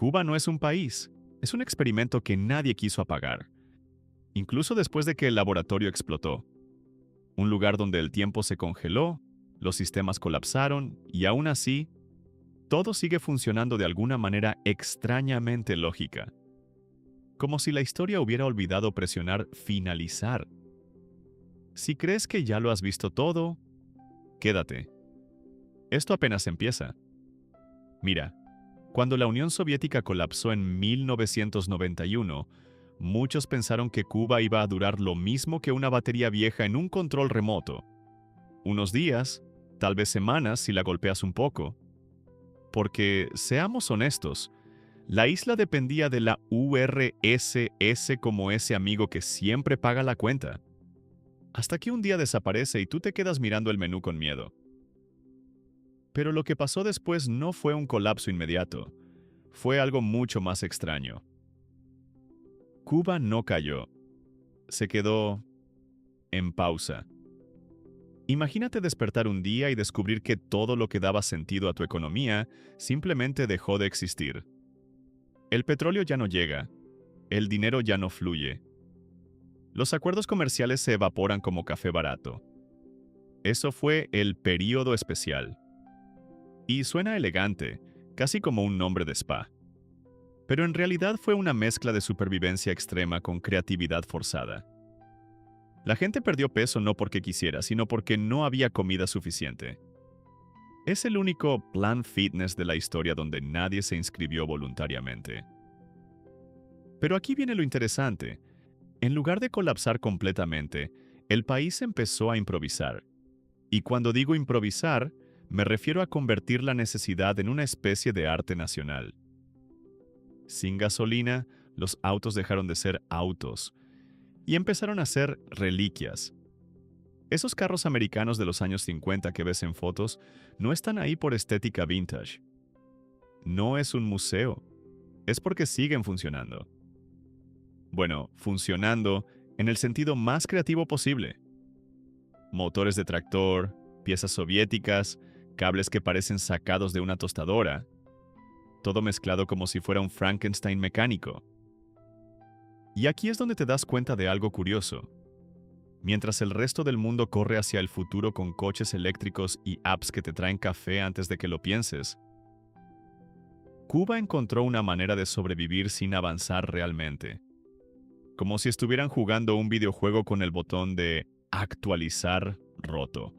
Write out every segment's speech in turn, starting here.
Cuba no es un país, es un experimento que nadie quiso apagar, incluso después de que el laboratorio explotó. Un lugar donde el tiempo se congeló, los sistemas colapsaron y aún así, todo sigue funcionando de alguna manera extrañamente lógica. Como si la historia hubiera olvidado presionar finalizar. Si crees que ya lo has visto todo, quédate. Esto apenas empieza. Mira, cuando la Unión Soviética colapsó en 1991, muchos pensaron que Cuba iba a durar lo mismo que una batería vieja en un control remoto. Unos días, tal vez semanas si la golpeas un poco. Porque, seamos honestos, la isla dependía de la URSS como ese amigo que siempre paga la cuenta. Hasta que un día desaparece y tú te quedas mirando el menú con miedo. Pero lo que pasó después no fue un colapso inmediato, fue algo mucho más extraño. Cuba no cayó, se quedó en pausa. Imagínate despertar un día y descubrir que todo lo que daba sentido a tu economía simplemente dejó de existir. El petróleo ya no llega, el dinero ya no fluye. Los acuerdos comerciales se evaporan como café barato. Eso fue el período especial. Y suena elegante, casi como un nombre de spa. Pero en realidad fue una mezcla de supervivencia extrema con creatividad forzada. La gente perdió peso no porque quisiera, sino porque no había comida suficiente. Es el único plan fitness de la historia donde nadie se inscribió voluntariamente. Pero aquí viene lo interesante. En lugar de colapsar completamente, el país empezó a improvisar. Y cuando digo improvisar, me refiero a convertir la necesidad en una especie de arte nacional. Sin gasolina, los autos dejaron de ser autos y empezaron a ser reliquias. Esos carros americanos de los años 50 que ves en fotos no están ahí por estética vintage. No es un museo, es porque siguen funcionando. Bueno, funcionando en el sentido más creativo posible. Motores de tractor, piezas soviéticas, cables que parecen sacados de una tostadora, todo mezclado como si fuera un Frankenstein mecánico. Y aquí es donde te das cuenta de algo curioso. Mientras el resto del mundo corre hacia el futuro con coches eléctricos y apps que te traen café antes de que lo pienses, Cuba encontró una manera de sobrevivir sin avanzar realmente. Como si estuvieran jugando un videojuego con el botón de actualizar roto.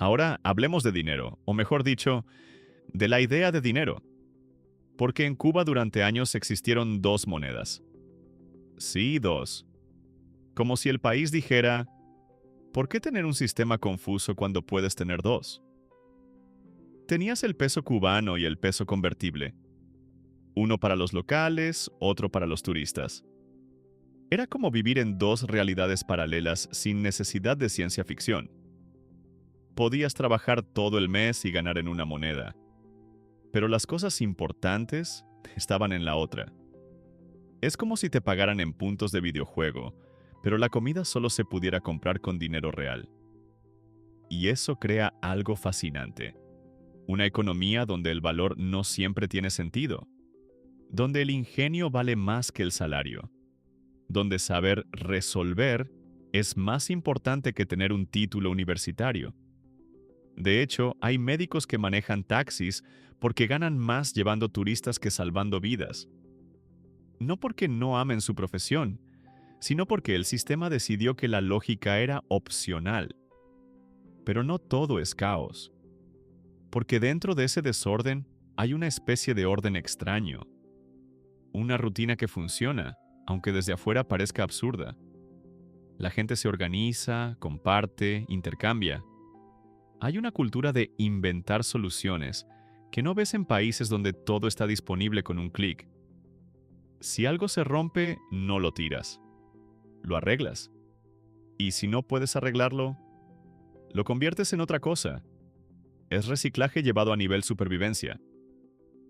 Ahora hablemos de dinero, o mejor dicho, de la idea de dinero. Porque en Cuba durante años existieron dos monedas. Sí, dos. Como si el país dijera, ¿por qué tener un sistema confuso cuando puedes tener dos? Tenías el peso cubano y el peso convertible. Uno para los locales, otro para los turistas. Era como vivir en dos realidades paralelas sin necesidad de ciencia ficción. Podías trabajar todo el mes y ganar en una moneda. Pero las cosas importantes estaban en la otra. Es como si te pagaran en puntos de videojuego, pero la comida solo se pudiera comprar con dinero real. Y eso crea algo fascinante. Una economía donde el valor no siempre tiene sentido. Donde el ingenio vale más que el salario. Donde saber resolver es más importante que tener un título universitario. De hecho, hay médicos que manejan taxis porque ganan más llevando turistas que salvando vidas. No porque no amen su profesión, sino porque el sistema decidió que la lógica era opcional. Pero no todo es caos. Porque dentro de ese desorden hay una especie de orden extraño. Una rutina que funciona, aunque desde afuera parezca absurda. La gente se organiza, comparte, intercambia. Hay una cultura de inventar soluciones que no ves en países donde todo está disponible con un clic. Si algo se rompe, no lo tiras. Lo arreglas. Y si no puedes arreglarlo, lo conviertes en otra cosa. Es reciclaje llevado a nivel supervivencia.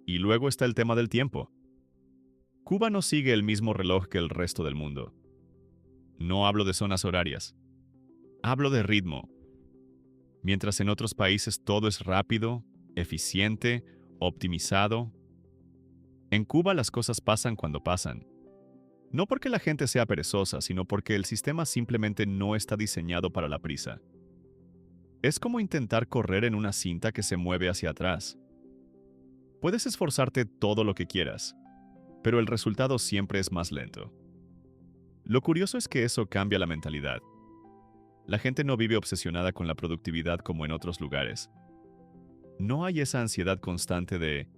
Y luego está el tema del tiempo. Cuba no sigue el mismo reloj que el resto del mundo. No hablo de zonas horarias. Hablo de ritmo. Mientras en otros países todo es rápido, eficiente, optimizado, En Cuba las cosas pasan cuando pasan. No porque la gente sea perezosa, sino porque el sistema simplemente no está diseñado para la prisa. Es como intentar correr en una cinta que se mueve hacia atrás. Puedes esforzarte todo lo que quieras, pero el resultado siempre es más lento. Lo curioso es que eso cambia la mentalidad. La gente no vive obsesionada con la productividad como en otros lugares. No hay esa ansiedad constante de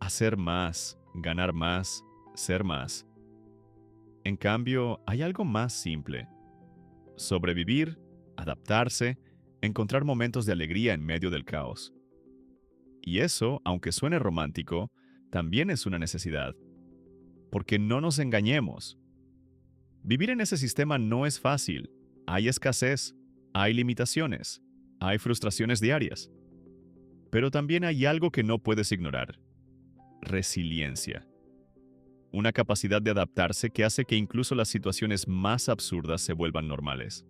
hacer más, ganar más, ser más. En cambio, hay algo más simple: sobrevivir, adaptarse, encontrar momentos de alegría en medio del caos. Y eso, aunque suene romántico, también es una necesidad. Porque no nos engañemos. Vivir en ese sistema no es fácil. Hay escasez, hay limitaciones, hay frustraciones diarias. Pero también hay algo que no puedes ignorar: resiliencia. Una capacidad de adaptarse que hace que incluso las situaciones más absurdas se vuelvan normales.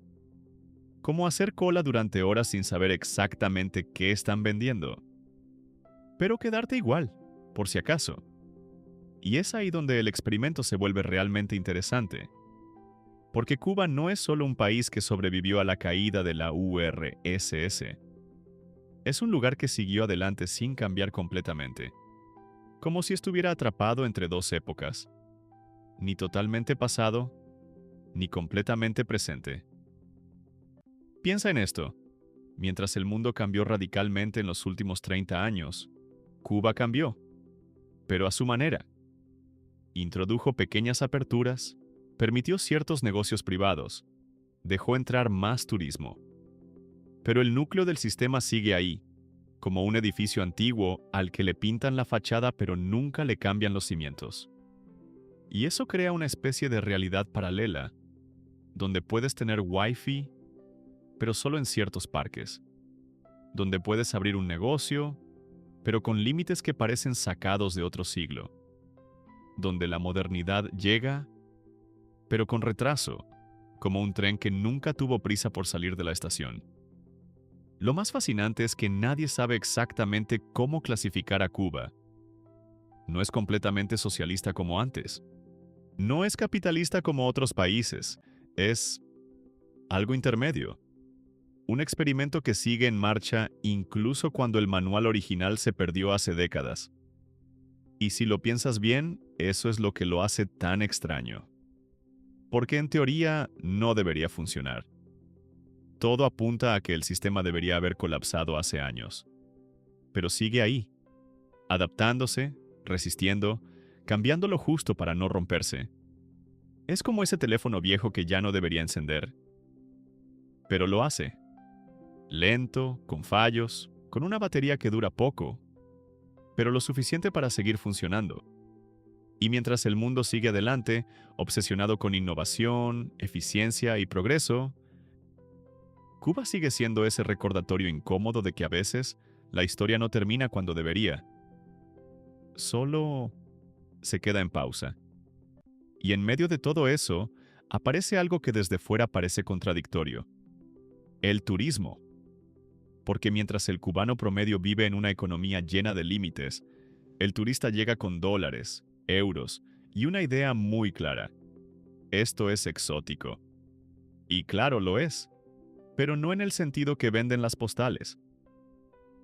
Como hacer cola durante horas sin saber exactamente qué están vendiendo, pero quedarte igual, por si acaso. Y es ahí donde el experimento se vuelve realmente interesante. Porque Cuba no es solo un país que sobrevivió a la caída de la URSS. Es un lugar que siguió adelante sin cambiar completamente, como si estuviera atrapado entre dos épocas, ni totalmente pasado, ni completamente presente. Piensa en esto: mientras el mundo cambió radicalmente en los últimos 30 años, Cuba cambió, pero a su manera. Introdujo pequeñas aperturas, permitió ciertos negocios privados, dejó entrar más turismo. Pero el núcleo del sistema sigue ahí, como un edificio antiguo al que le pintan la fachada pero nunca le cambian los cimientos. Y eso crea una especie de realidad paralela, donde puedes tener wifi, pero solo en ciertos parques, donde puedes abrir un negocio, pero con límites que parecen sacados de otro siglo, donde la modernidad llega, pero con retraso, como un tren que nunca tuvo prisa por salir de la estación. Lo más fascinante es que nadie sabe exactamente cómo clasificar a Cuba. No es completamente socialista como antes. No es capitalista como otros países. Es algo intermedio. Un experimento que sigue en marcha incluso cuando el manual original se perdió hace décadas. Y si lo piensas bien, eso es lo que lo hace tan extraño. Porque en teoría no debería funcionar. Todo apunta a que el sistema debería haber colapsado hace años. Pero sigue ahí, adaptándose, resistiendo, cambiando lo justo para no romperse. Es como ese teléfono viejo que ya no debería encender. Pero lo hace. Lento, con fallos, con una batería que dura poco, pero lo suficiente para seguir funcionando. Y mientras el mundo sigue adelante, obsesionado con innovación, eficiencia y progreso, Cuba sigue siendo ese recordatorio incómodo de que a veces la historia no termina cuando debería. Solo se queda en pausa. Y en medio de todo eso, aparece algo que desde fuera parece contradictorio: el turismo. Porque mientras el cubano promedio vive en una economía llena de límites, el turista llega con dólares, euros y una idea muy clara: esto es exótico. Y claro, lo es, pero no en el sentido que venden las postales.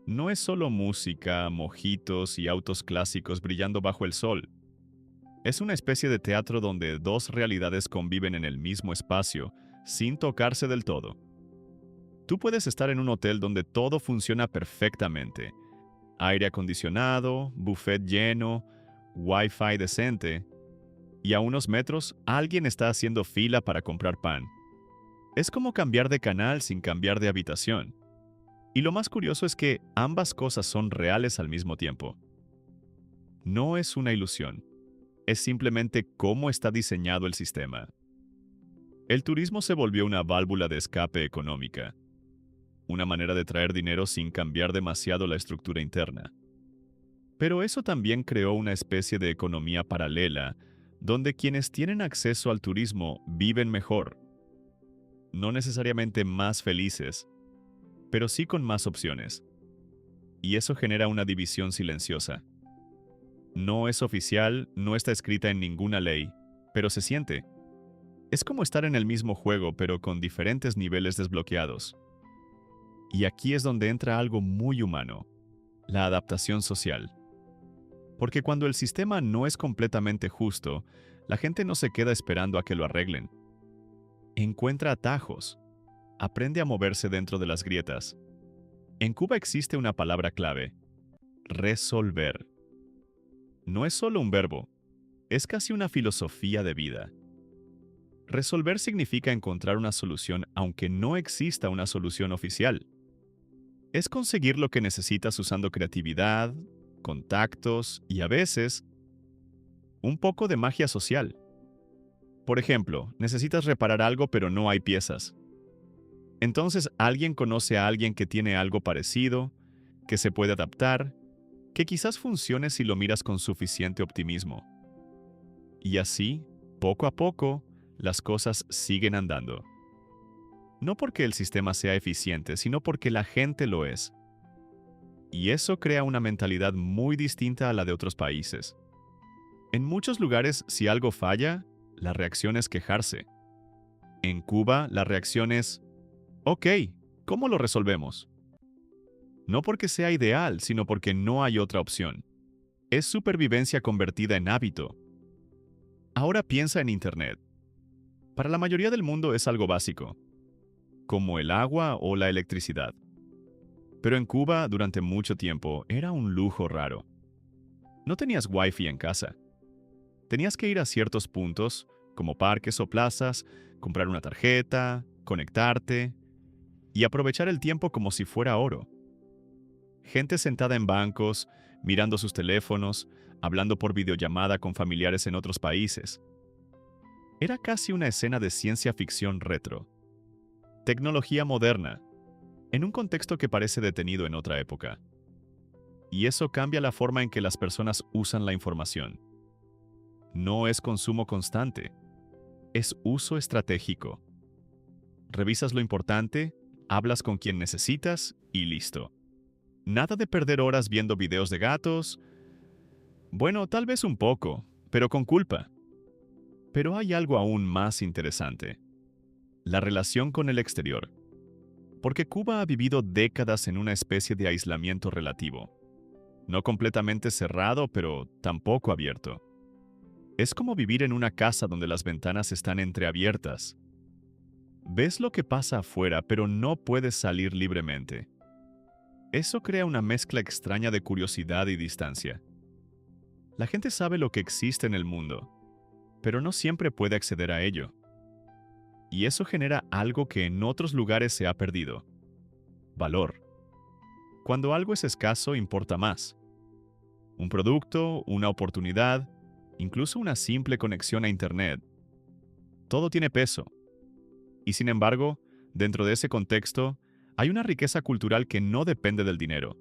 No es solo música, mojitos y autos clásicos brillando bajo el sol. Es una especie de teatro donde dos realidades conviven en el mismo espacio, sin tocarse del todo. Tú puedes estar en un hotel donde todo funciona perfectamente: aire acondicionado, buffet lleno, wifi decente, y a unos metros alguien está haciendo fila para comprar pan. Es como cambiar de canal sin cambiar de habitación. Y lo más curioso es que ambas cosas son reales al mismo tiempo. No es una ilusión, es simplemente cómo está diseñado el sistema. El turismo se volvió una válvula de escape económica, una manera de traer dinero sin cambiar demasiado la estructura interna. Pero eso también creó una especie de economía paralela, donde quienes tienen acceso al turismo viven mejor. No necesariamente más felices, pero sí con más opciones. Y eso genera una división silenciosa. No es oficial, no está escrita en ninguna ley, pero se siente. Es como estar en el mismo juego, pero con diferentes niveles desbloqueados. Y aquí es donde entra algo muy humano, la adaptación social. Porque cuando el sistema no es completamente justo, la gente no se queda esperando a que lo arreglen. Encuentra atajos, aprende a moverse dentro de las grietas. En Cuba existe una palabra clave: resolver. No es solo un verbo, es casi una filosofía de vida. Resolver significa encontrar una solución aunque no exista una solución oficial. Es conseguir lo que necesitas usando creatividad, contactos y a veces un poco de magia social. Por ejemplo, necesitas reparar algo pero no hay piezas. Entonces alguien conoce a alguien que tiene algo parecido, que se puede adaptar, que quizás funcione si lo miras con suficiente optimismo. Y así, poco a poco, las cosas siguen andando. No porque el sistema sea eficiente, sino porque la gente lo es. Y eso crea una mentalidad muy distinta a la de otros países. En muchos lugares, si algo falla, la reacción es quejarse. En Cuba, la reacción es: ok, ¿cómo lo resolvemos? No porque sea ideal, sino porque no hay otra opción. Es supervivencia convertida en hábito. Ahora piensa en Internet. Para la mayoría del mundo es algo básico, como el agua o la electricidad. Pero en Cuba, durante mucho tiempo, era un lujo raro. No tenías wifi en casa. Tenías que ir a ciertos puntos, como parques o plazas, comprar una tarjeta, conectarte y aprovechar el tiempo como si fuera oro. Gente sentada en bancos, mirando sus teléfonos, hablando por videollamada con familiares en otros países. Era casi una escena de ciencia ficción retro. Tecnología moderna, en un contexto que parece detenido en otra época. Y eso cambia la forma en que las personas usan la información. No es consumo constante, es uso estratégico. Revisas lo importante, hablas con quien necesitas y listo. Nada de perder horas viendo videos de gatos. Bueno, tal vez un poco, pero con culpa. Pero hay algo aún más interesante: la relación con el exterior. Porque Cuba ha vivido décadas en una especie de aislamiento relativo. No completamente cerrado, pero tampoco abierto. Es como vivir en una casa donde las ventanas están entreabiertas. Ves lo que pasa afuera, pero no puedes salir libremente. Eso crea una mezcla extraña de curiosidad y distancia. La gente sabe lo que existe en el mundo, pero no siempre puede acceder a ello. Y eso genera algo que en otros lugares se ha perdido: valor. Cuando algo es escaso, importa más. Un producto, una oportunidad, incluso una simple conexión a Internet. Todo tiene peso. Y sin embargo, dentro de ese contexto, hay una riqueza cultural que no depende del dinero.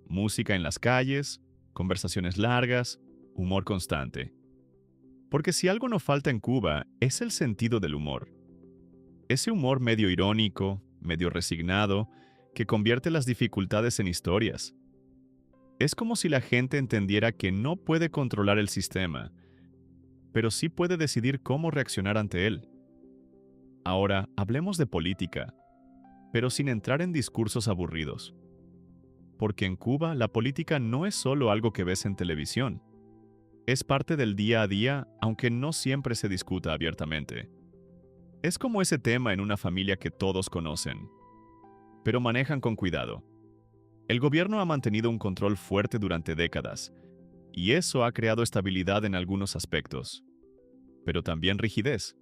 Música en las calles, conversaciones largas, humor constante. Porque si algo no falta en Cuba, es el sentido del humor. Ese humor medio irónico, medio resignado, que convierte las dificultades en historias. Es como si la gente entendiera que no puede controlar el sistema, pero sí puede decidir cómo reaccionar ante él. Ahora, hablemos de política, pero sin entrar en discursos aburridos. Porque en Cuba la política no es solo algo que ves en televisión. Es parte del día a día, aunque no siempre se discuta abiertamente. Es como ese tema en una familia que todos conocen, pero manejan con cuidado. El gobierno ha mantenido un control fuerte durante décadas, y eso ha creado estabilidad en algunos aspectos, pero también rigidez.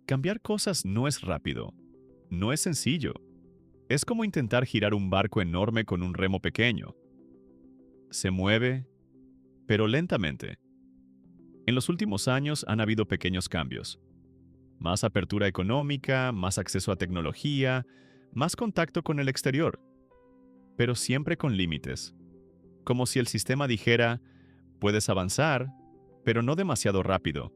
Cambiar cosas no es rápido, no es sencillo. Es como intentar girar un barco enorme con un remo pequeño. Se mueve, pero lentamente. En los últimos años han habido pequeños cambios. Más apertura económica, más acceso a tecnología, más contacto con el exterior, pero siempre con límites. Como si el sistema dijera: puedes avanzar, pero no demasiado rápido.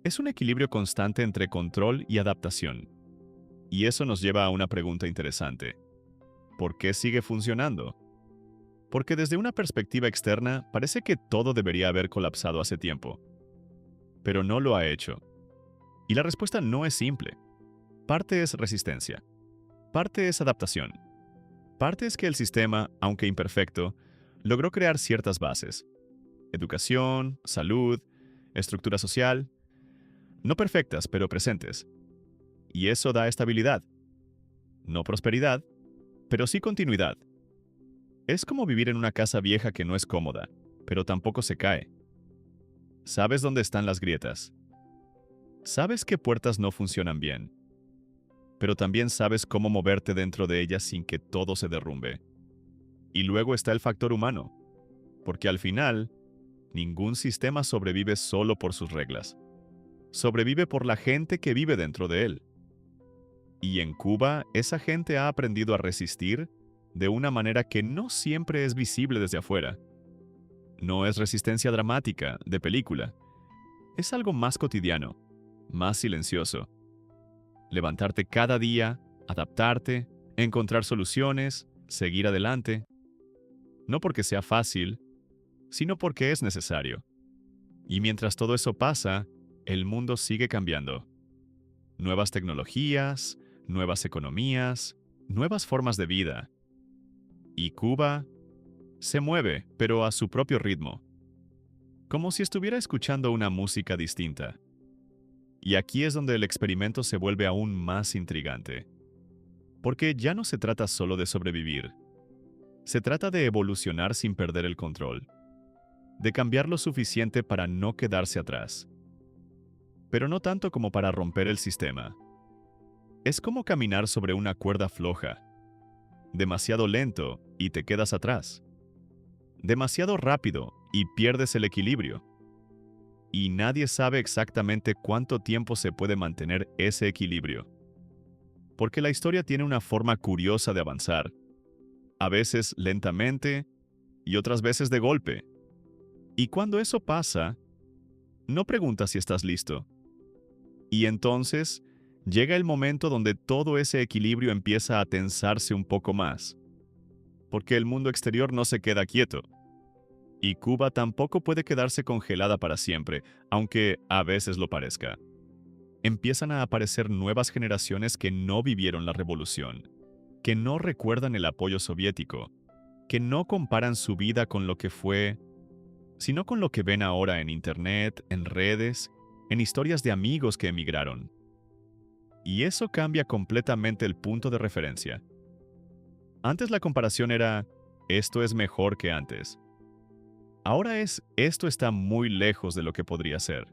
Es un equilibrio constante entre control y adaptación. Y eso nos lleva a una pregunta interesante: ¿por qué sigue funcionando? Porque desde una perspectiva externa parece que todo debería haber colapsado hace tiempo, pero no lo ha hecho. Y la respuesta no es simple. Parte es resistencia, parte es adaptación, parte es que el sistema, aunque imperfecto, logró crear ciertas bases: educación, salud, estructura social, no perfectas pero presentes. Y eso da estabilidad, no prosperidad, pero sí continuidad. Es como vivir en una casa vieja que no es cómoda, pero tampoco se cae. Sabes dónde están las grietas. Sabes qué puertas no funcionan bien, pero también sabes cómo moverte dentro de ellas sin que todo se derrumbe. Y luego está el factor humano, porque al final, ningún sistema sobrevive solo por sus reglas. Sobrevive por la gente que vive dentro de él. Y en Cuba, esa gente ha aprendido a resistir de una manera que no siempre es visible desde afuera. No es resistencia dramática, de película. Es algo más cotidiano, más silencioso. Levantarte cada día, adaptarte, encontrar soluciones, seguir adelante. No porque sea fácil, sino porque es necesario. Y mientras todo eso pasa, el mundo sigue cambiando. Nuevas tecnologías, nuevas economías, nuevas formas de vida. Y Cuba se mueve, pero a su propio ritmo, como si estuviera escuchando una música distinta. Y aquí es donde el experimento se vuelve aún más intrigante. Porque ya no se trata solo de sobrevivir. Se trata de evolucionar sin perder el control. De cambiar lo suficiente para no quedarse atrás. Pero no tanto como para romper el sistema. Es como caminar sobre una cuerda floja. Demasiado lento y te quedas atrás. Demasiado rápido y pierdes el equilibrio. Y nadie sabe exactamente cuánto tiempo se puede mantener ese equilibrio. Porque la historia tiene una forma curiosa de avanzar. A veces lentamente y otras veces de golpe. Y cuando eso pasa, no preguntas si estás listo. Y entonces llega el momento donde todo ese equilibrio empieza a tensarse un poco más. Porque el mundo exterior no se queda quieto. Y Cuba tampoco puede quedarse congelada para siempre, aunque a veces lo parezca. Empiezan a aparecer nuevas generaciones que no vivieron la revolución, que no recuerdan el apoyo soviético, que no comparan su vida con lo que fue, sino con lo que ven ahora en Internet, en redes, en historias de amigos que emigraron. Y eso cambia completamente el punto de referencia. Antes la comparación era, esto es mejor que antes. Ahora es, esto está muy lejos de lo que podría ser.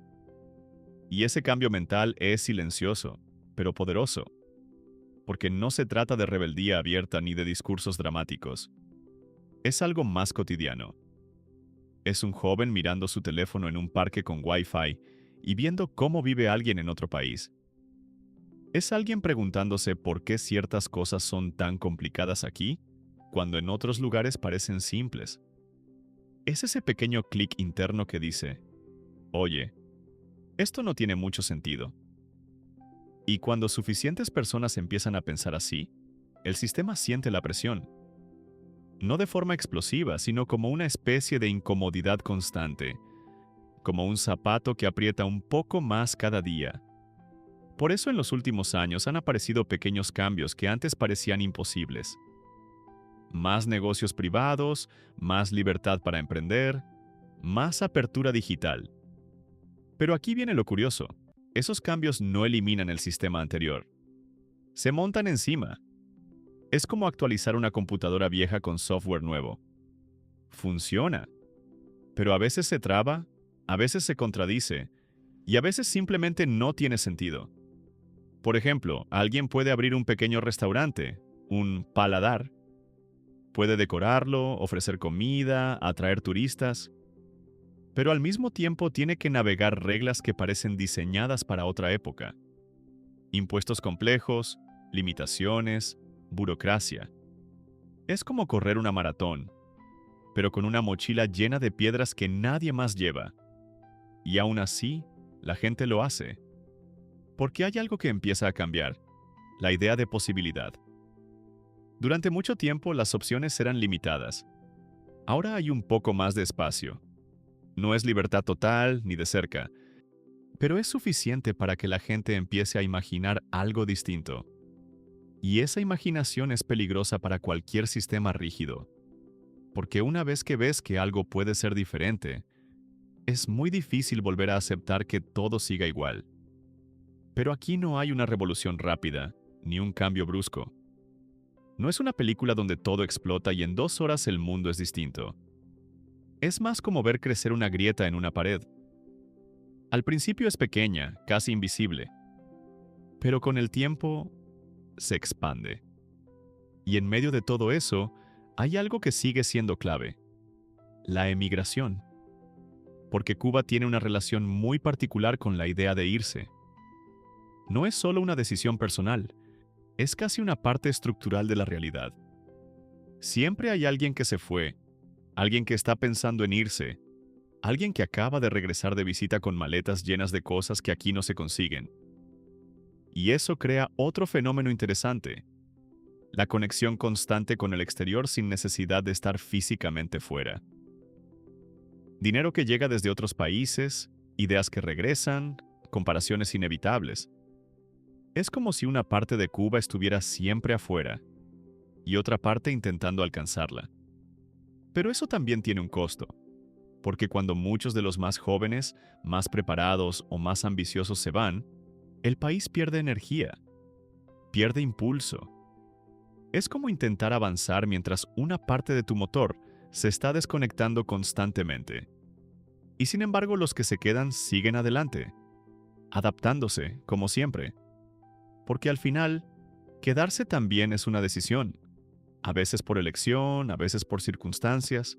Y ese cambio mental es silencioso, pero poderoso. Porque no se trata de rebeldía abierta ni de discursos dramáticos. Es algo más cotidiano. Es un joven mirando su teléfono en un parque con Wi-Fi y viendo cómo vive alguien en otro país. Es alguien preguntándose por qué ciertas cosas son tan complicadas aquí, cuando en otros lugares parecen simples. Es ese pequeño clic interno que dice, oye, esto no tiene mucho sentido. Y cuando suficientes personas empiezan a pensar así, el sistema siente la presión. No de forma explosiva, sino como una especie de incomodidad constante, como un zapato que aprieta un poco más cada día. Por eso en los últimos años han aparecido pequeños cambios que antes parecían imposibles. Más negocios privados, más libertad para emprender, más apertura digital. Pero aquí viene lo curioso. Esos cambios no eliminan el sistema anterior. Se montan encima. Es como actualizar una computadora vieja con software nuevo. Funciona. Pero a veces se traba, a veces se contradice, y a veces simplemente no tiene sentido. Por ejemplo, alguien puede abrir un pequeño restaurante, un paladar. Puede decorarlo, ofrecer comida, atraer turistas. Pero al mismo tiempo tiene que navegar reglas que parecen diseñadas para otra época. Impuestos complejos, limitaciones, burocracia. Es como correr una maratón, pero con una mochila llena de piedras que nadie más lleva. Y aún así, la gente lo hace. Porque hay algo que empieza a cambiar, la idea de posibilidad. Durante mucho tiempo las opciones eran limitadas. Ahora hay un poco más de espacio. No es libertad total ni de cerca, pero es suficiente para que la gente empiece a imaginar algo distinto. Y esa imaginación es peligrosa para cualquier sistema rígido, porque una vez que ves que algo puede ser diferente, es muy difícil volver a aceptar que todo siga igual. Pero aquí no hay una revolución rápida, ni un cambio brusco. No es una película donde todo explota y en 2 horas el mundo es distinto. Es más como ver crecer una grieta en una pared. Al principio es pequeña, casi invisible, pero con el tiempo se expande. Y en medio de todo eso, hay algo que sigue siendo clave: la emigración. Porque Cuba tiene una relación muy particular con la idea de irse. No es solo una decisión personal, es casi una parte estructural de la realidad. Siempre hay alguien que se fue, alguien que está pensando en irse, alguien que acaba de regresar de visita con maletas llenas de cosas que aquí no se consiguen. Y eso crea otro fenómeno interesante: la conexión constante con el exterior sin necesidad de estar físicamente fuera. Dinero que llega desde otros países, ideas que regresan, comparaciones inevitables. Es como si una parte de Cuba estuviera siempre afuera y otra parte intentando alcanzarla. Pero eso también tiene un costo, porque cuando muchos de los más jóvenes, más preparados o más ambiciosos se van, el país pierde energía, pierde impulso. Es como intentar avanzar mientras una parte de tu motor se está desconectando constantemente. Y sin embargo, los que se quedan siguen adelante, adaptándose, como siempre. Porque al final, quedarse también es una decisión, a veces por elección, a veces por circunstancias,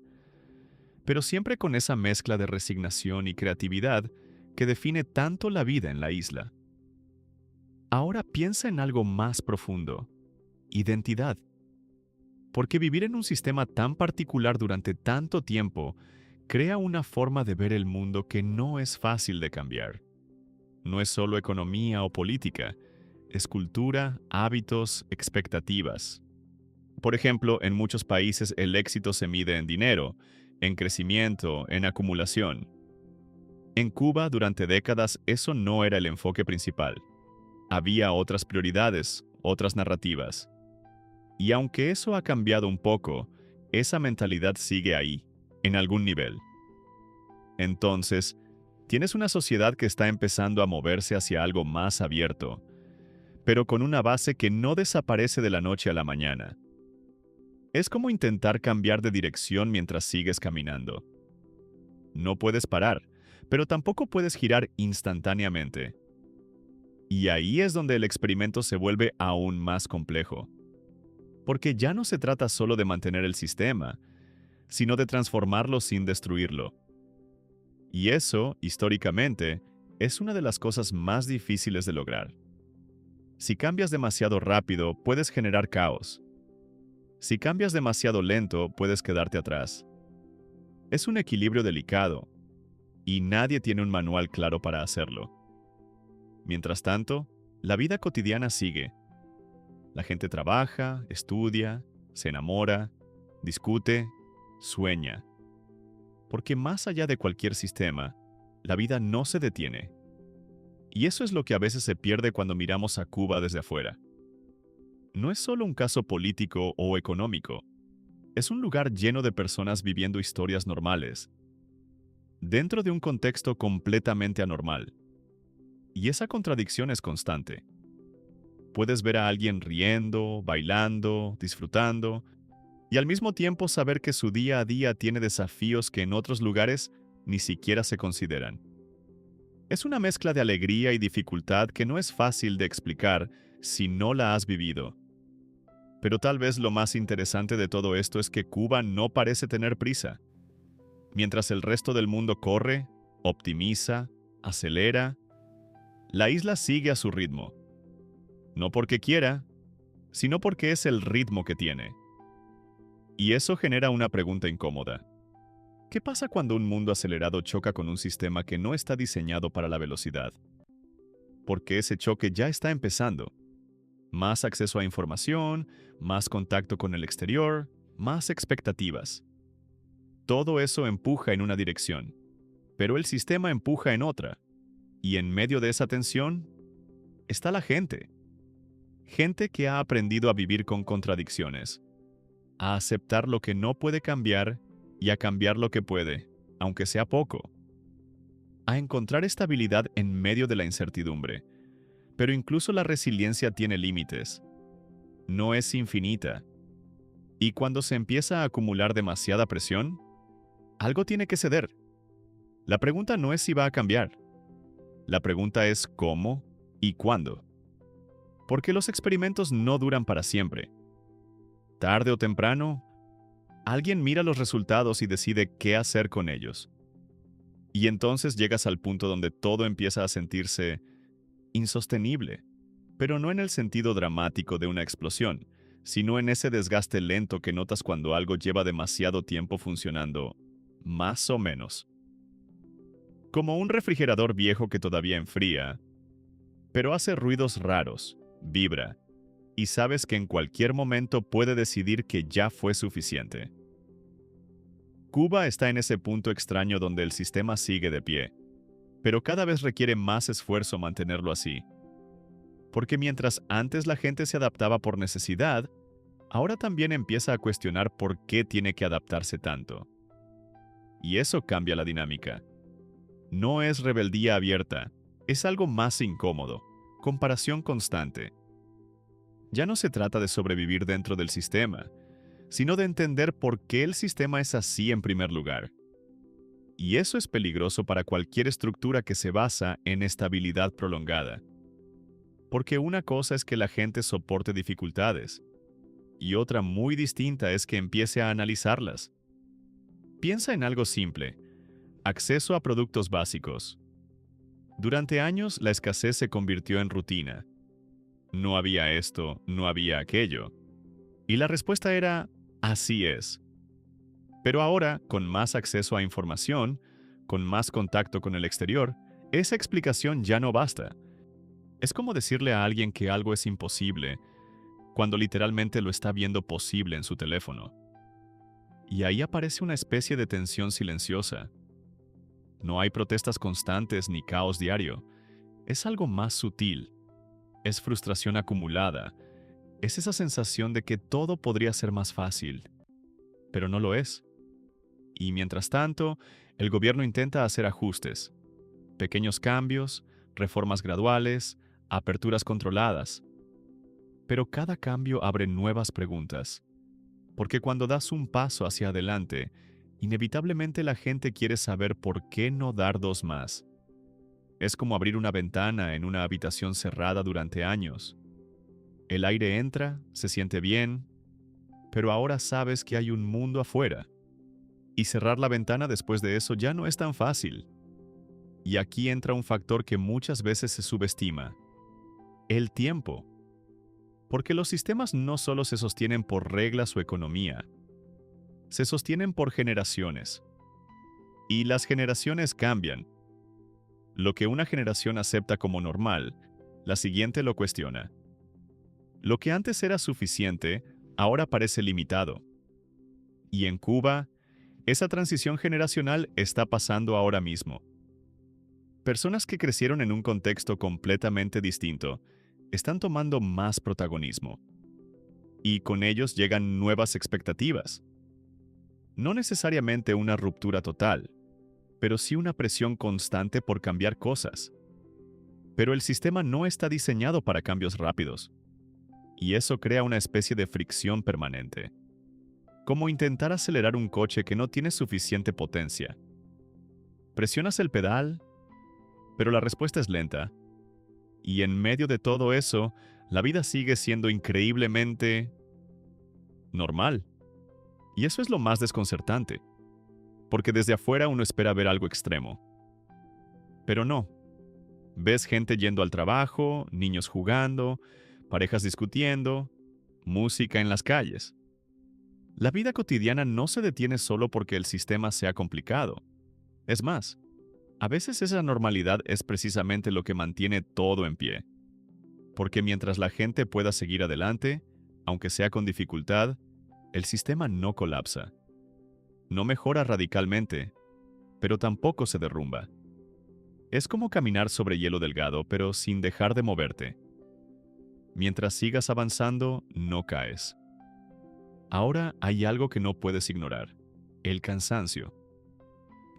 pero siempre con esa mezcla de resignación y creatividad que define tanto la vida en la isla. Ahora piensa en algo más profundo: identidad. Porque vivir en un sistema tan particular durante tanto tiempo crea una forma de ver el mundo que no es fácil de cambiar. No es solo economía o política, es cultura, hábitos, expectativas. Por ejemplo, en muchos países el éxito se mide en dinero, en crecimiento, en acumulación. En Cuba, durante décadas, eso no era el enfoque principal. Había otras prioridades, otras narrativas. Y aunque eso ha cambiado un poco, esa mentalidad sigue ahí, en algún nivel. Entonces, tienes una sociedad que está empezando a moverse hacia algo más abierto, pero con una base que no desaparece de la noche a la mañana. Es como intentar cambiar de dirección mientras sigues caminando. No puedes parar, pero tampoco puedes girar instantáneamente. Y ahí es donde el experimento se vuelve aún más complejo. Porque ya no se trata solo de mantener el sistema, sino de transformarlo sin destruirlo. Y eso, históricamente, es una de las cosas más difíciles de lograr. Si cambias demasiado rápido, puedes generar caos. Si cambias demasiado lento, puedes quedarte atrás. Es un equilibrio delicado, y nadie tiene un manual claro para hacerlo. Mientras tanto, la vida cotidiana sigue. La gente trabaja, estudia, se enamora, discute, sueña. Porque más allá de cualquier sistema, la vida no se detiene. Y eso es lo que a veces se pierde cuando miramos a Cuba desde afuera. No es solo un caso político o económico, es un lugar lleno de personas viviendo historias normales, dentro de un contexto completamente anormal. Y esa contradicción es constante. Puedes ver a alguien riendo, bailando, disfrutando, y al mismo tiempo saber que su día a día tiene desafíos que en otros lugares ni siquiera se consideran. Es una mezcla de alegría y dificultad que no es fácil de explicar si no la has vivido. Pero tal vez lo más interesante de todo esto es que Cuba no parece tener prisa. Mientras el resto del mundo corre, optimiza, acelera, la isla sigue a su ritmo. No porque quiera, sino porque es el ritmo que tiene. Y eso genera una pregunta incómoda. ¿Qué pasa cuando un mundo acelerado choca con un sistema que no está diseñado para la velocidad? Porque ese choque ya está empezando. Más acceso a información, más contacto con el exterior, más expectativas. Todo eso empuja en una dirección, pero el sistema empuja en otra. Y en medio de esa tensión está la gente. Gente que ha aprendido a vivir con contradicciones, a aceptar lo que no puede cambiar y a cambiar lo que puede, aunque sea poco. A encontrar estabilidad en medio de la incertidumbre. Pero incluso la resiliencia tiene límites. No es infinita. Y cuando se empieza a acumular demasiada presión, algo tiene que ceder. La pregunta no es si va a cambiar. La pregunta es cómo y cuándo. Porque los experimentos no duran para siempre. Tarde o temprano, alguien mira los resultados y decide qué hacer con ellos. Y entonces llegas al punto donde todo empieza a sentirse insostenible, pero no en el sentido dramático de una explosión, sino en ese desgaste lento que notas cuando algo lleva demasiado tiempo funcionando, más o menos. Como un refrigerador viejo que todavía enfría, pero hace ruidos raros, vibra, y sabes que en cualquier momento puede decidir que ya fue suficiente. Cuba está en ese punto extraño donde el sistema sigue de pie, pero cada vez requiere más esfuerzo mantenerlo así. Porque mientras antes la gente se adaptaba por necesidad, ahora también empieza a cuestionar por qué tiene que adaptarse tanto. Y eso cambia la dinámica. No es rebeldía abierta, es algo más incómodo, comparación constante. Ya no se trata de sobrevivir dentro del sistema, sino de entender por qué el sistema es así en primer lugar. Y eso es peligroso para cualquier estructura que se basa en estabilidad prolongada. Porque una cosa es que la gente soporte dificultades, y otra muy distinta es que empiece a analizarlas. Piensa en algo simple: acceso a productos básicos. Durante años la escasez se convirtió en rutina. No había esto, no había aquello. Y la respuesta era, así es. Pero ahora, con más acceso a información, con más contacto con el exterior, esa explicación ya no basta. Es como decirle a alguien que algo es imposible, cuando literalmente lo está viendo posible en su teléfono. Y ahí aparece una especie de tensión silenciosa. No hay protestas constantes ni caos diario. Es algo más sutil. Es frustración acumulada. Es esa sensación de que todo podría ser más fácil, pero no lo es. Y mientras tanto, el gobierno intenta hacer ajustes, pequeños cambios, reformas graduales, aperturas controladas. Pero cada cambio abre nuevas preguntas, porque cuando das un paso hacia adelante, inevitablemente la gente quiere saber por qué no dar dos más. Es como abrir una ventana en una habitación cerrada durante años. El aire entra, se siente bien, pero ahora sabes que hay un mundo afuera. Y cerrar la ventana después de eso ya no es tan fácil. Y aquí entra un factor que muchas veces se subestima: el tiempo. Porque los sistemas no solo se sostienen por reglas o economía, se sostienen por generaciones. Y las generaciones cambian. Lo que una generación acepta como normal, la siguiente lo cuestiona. Lo que antes era suficiente, ahora parece limitado. Y en Cuba, esa transición generacional está pasando ahora mismo. Personas que crecieron en un contexto completamente distinto están tomando más protagonismo. Y con ellos llegan nuevas expectativas. No necesariamente una ruptura total, pero sí una presión constante por cambiar cosas. Pero el sistema no está diseñado para cambios rápidos. Y eso crea una especie de fricción permanente. Como intentar acelerar un coche que no tiene suficiente potencia. Presionas el pedal, pero la respuesta es lenta. Y en medio de todo eso, la vida sigue siendo increíblemente normal. Y eso es lo más desconcertante, porque desde afuera uno espera ver algo extremo. Pero no. Ves gente yendo al trabajo, niños jugando, parejas discutiendo, música en las calles. La vida cotidiana no se detiene solo porque el sistema sea complicado. Es más, a veces esa normalidad es precisamente lo que mantiene todo en pie. Porque mientras la gente pueda seguir adelante, aunque sea con dificultad, el sistema no colapsa. No mejora radicalmente, pero tampoco se derrumba. Es como caminar sobre hielo delgado, pero sin dejar de moverte. Mientras sigas avanzando, no caes. Ahora hay algo que no puedes ignorar: el cansancio.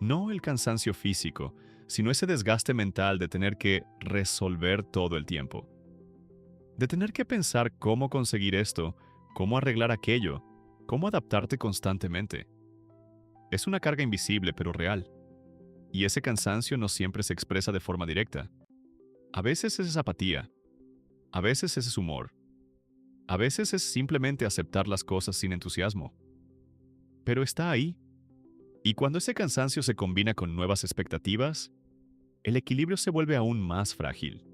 No el cansancio físico, sino ese desgaste mental de tener que resolver todo el tiempo. De tener que pensar cómo conseguir esto, cómo arreglar aquello, cómo adaptarte constantemente. Es una carga invisible pero real. Y ese cansancio no siempre se expresa de forma directa. A veces es apatía, a veces es humor, a veces es simplemente aceptar las cosas sin entusiasmo. Pero está ahí. Y cuando ese cansancio se combina con nuevas expectativas, el equilibrio se vuelve aún más frágil.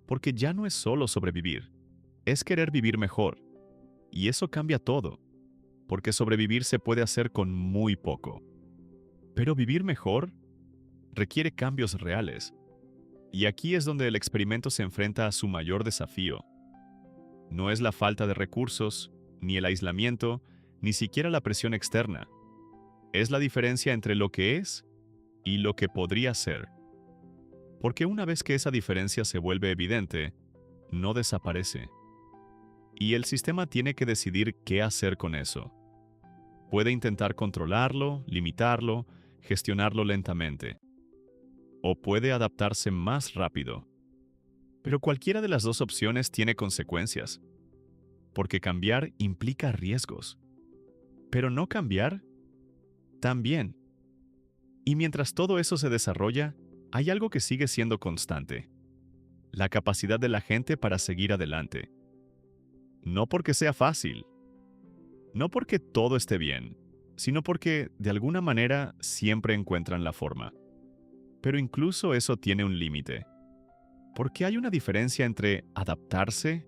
Porque ya no es solo sobrevivir, es querer vivir mejor. Y eso cambia todo, porque sobrevivir se puede hacer con muy poco. Pero vivir mejor requiere cambios reales. Y aquí es donde el experimento se enfrenta a su mayor desafío. No es la falta de recursos, ni el aislamiento, ni siquiera la presión externa. Es la diferencia entre lo que es y lo que podría ser. Porque una vez que esa diferencia se vuelve evidente, no desaparece. Y el sistema tiene que decidir qué hacer con eso. Puede intentar controlarlo, limitarlo, gestionarlo lentamente. O puede adaptarse más rápido. Pero cualquiera de las dos opciones tiene consecuencias. Porque cambiar implica riesgos. Pero no cambiar, también. Y mientras todo eso se desarrolla, hay algo que sigue siendo constante: la capacidad de la gente para seguir adelante. No porque sea fácil, no porque todo esté bien, sino porque, de alguna manera, siempre encuentran la forma. Pero incluso eso tiene un límite, porque hay una diferencia entre adaptarse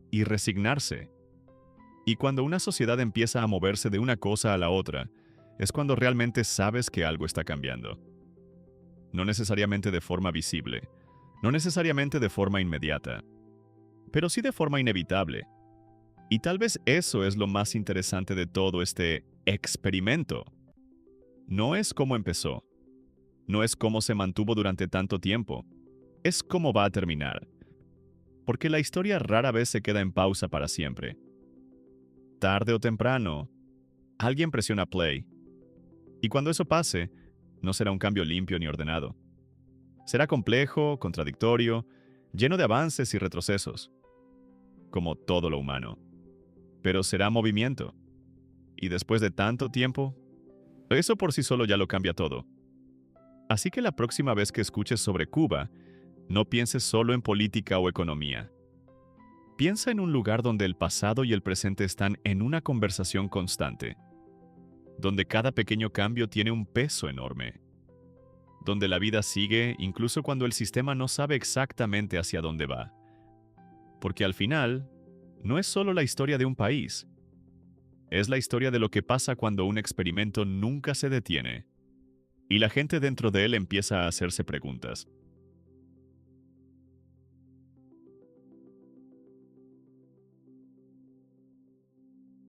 y resignarse. Y cuando una sociedad empieza a moverse de una cosa a la otra, es cuando realmente sabes que algo está cambiando. No necesariamente de forma visible, no necesariamente de forma inmediata, pero sí de forma inevitable. Y tal vez eso es lo más interesante de todo este experimento. No es cómo empezó, no es cómo se mantuvo durante tanto tiempo, es cómo va a terminar. Porque la historia rara vez se queda en pausa para siempre. Tarde o temprano, alguien presiona play. Y cuando eso pase, no será un cambio limpio ni ordenado. Será complejo, contradictorio, lleno de avances y retrocesos, como todo lo humano. Pero será movimiento. Y después de tanto tiempo, eso por sí solo ya lo cambia todo. Así que la próxima vez que escuches sobre Cuba, no pienses solo en política o economía. Piensa en un lugar donde el pasado y el presente están en una conversación constante, donde cada pequeño cambio tiene un peso enorme, donde la vida sigue incluso cuando el sistema no sabe exactamente hacia dónde va. Porque al final, no es solo la historia de un país, es la historia de lo que pasa cuando un experimento nunca se detiene y la gente dentro de él empieza a hacerse preguntas.